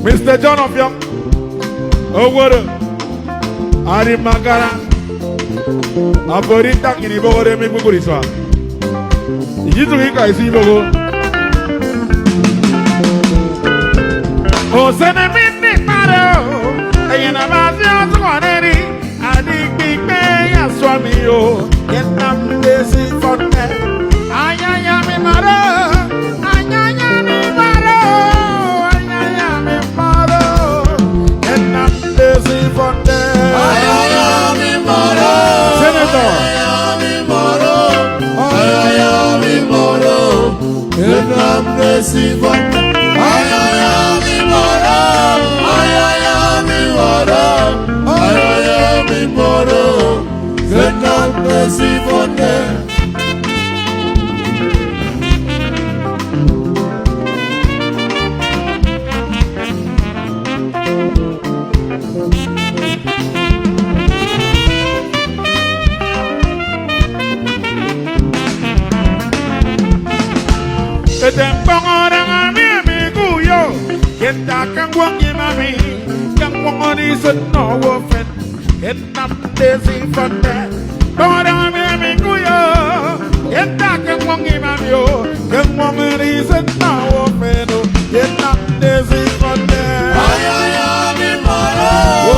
Mr. John of Young, oh what Ari Magara, Aborita in Ibore Mikuriswa. You to Hika is Ibo. Oh, send a minute, Maro, and about the other one, I think big pay as Swami, and I'm busy for that. I am in Maro. No offense, and I'm busy for that. But I'm having you, and I can walk in my view. The woman is no offense, and I'm busy for that. I am immortal.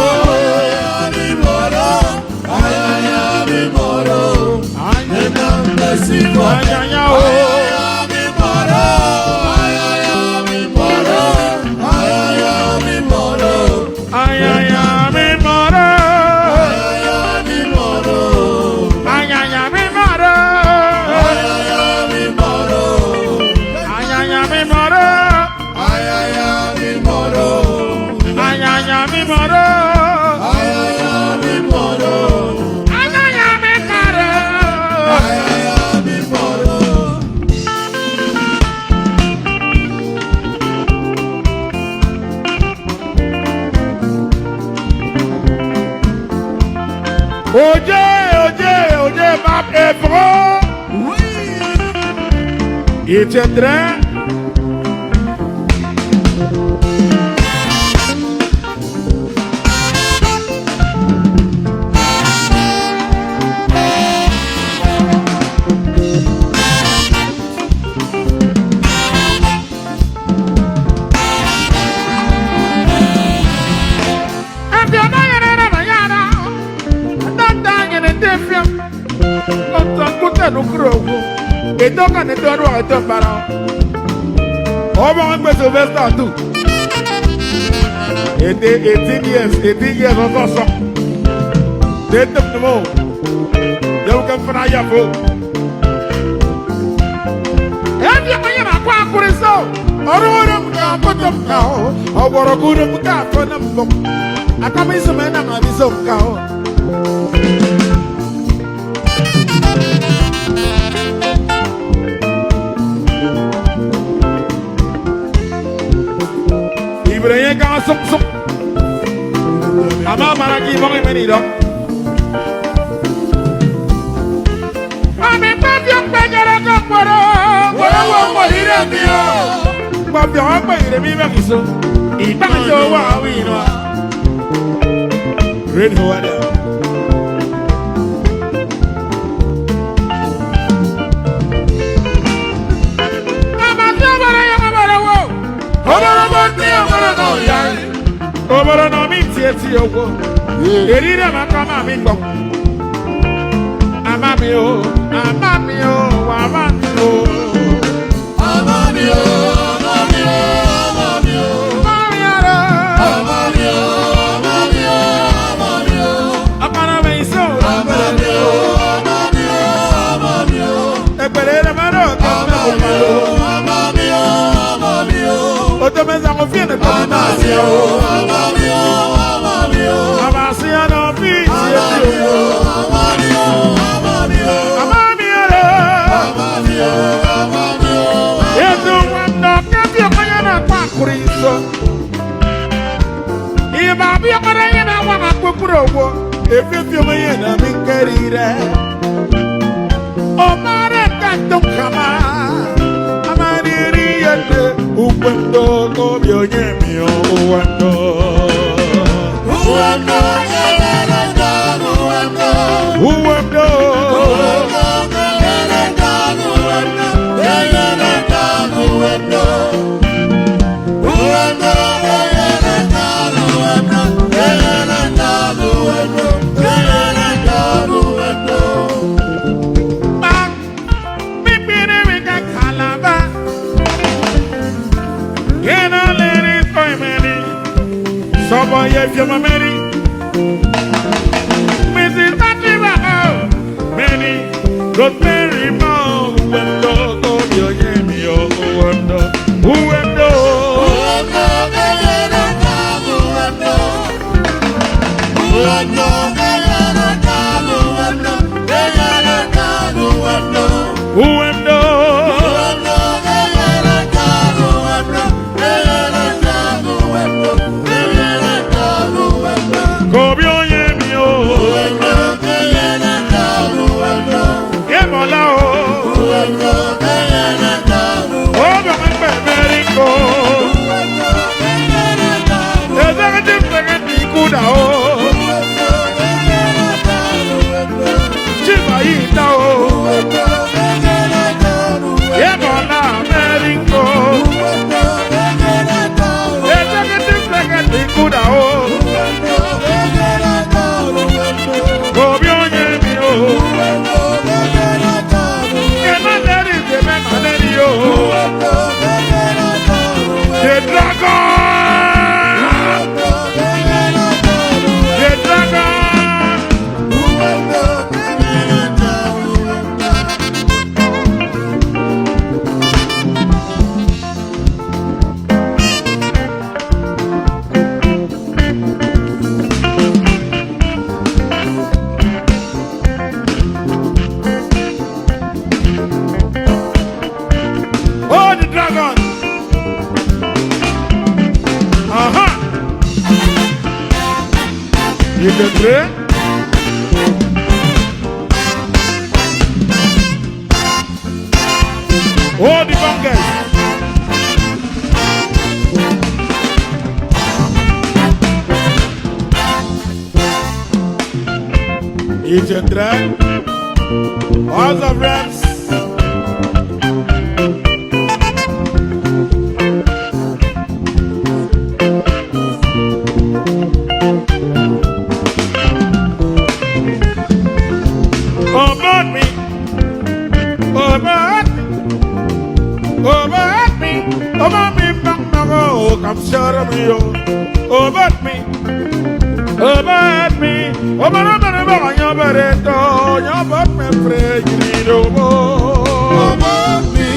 And I'm busy for that. Oje, ma Ebro. Oui. Il tiendrait. Et donc on est deux noirs et deux parents. On va en faire Sylvester tout. Et 18 years encore ça. Des deux de mots. Je vous comprends à Yafo. Et bien moi il m'a quoi pour ça. Ororum ka potom ka. Ororum ka fonam bom. Akami semena ma biso ka. Ibrahim kan sok. Ama maraki bongi menido. Ame papio panyara kokoro. Wala wo mohire mio. Papio apa ire mi bakiso. Ibanjo wa wino. Red hoada. Oboro no mi tieti owo. Erire makama mi gbo. Amami o, amami o, amami o. Amami o, amami o, amami o. Amami o, amami o, amami o, amami o. Amana me so. Amami o, amami o, amami o. Ekwere maro ka amami o, amami o. Otomeza confia na Amamio, Amamio, Amamio. Amasia no peace. Amamio, Amamio, Amamio. Amamio, Amamio, Amamio. Yesu wando kafio kayana kwa Kristo. Iba bia kaya na wana kukurowo. Efefio mayena minkerire. Omare kanto kama. Amariri yende. Uwendo kobyo nyemio uwendo. Uwendo kelelenda uwendo. Uwendo. Uwendo kelelenda uwendo. Kelelenda uwendo. Uwendo kelelenda uwendo. Kelelenda uwendo. Kelelenda uwendo. Bang, bipiri wika kalaba. Kena lady for many. Someone if you're my many. Mrs. Fatima, many. Good Mary Mo, window, go your yammy, oh, window. Window, oh, the bangers. It's a drag. House of Rams. About me. About me, come share me, about me, about me, about your bereto, your butt me pray, you need about me,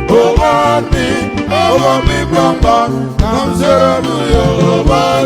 about me, about me, about me, come share me, about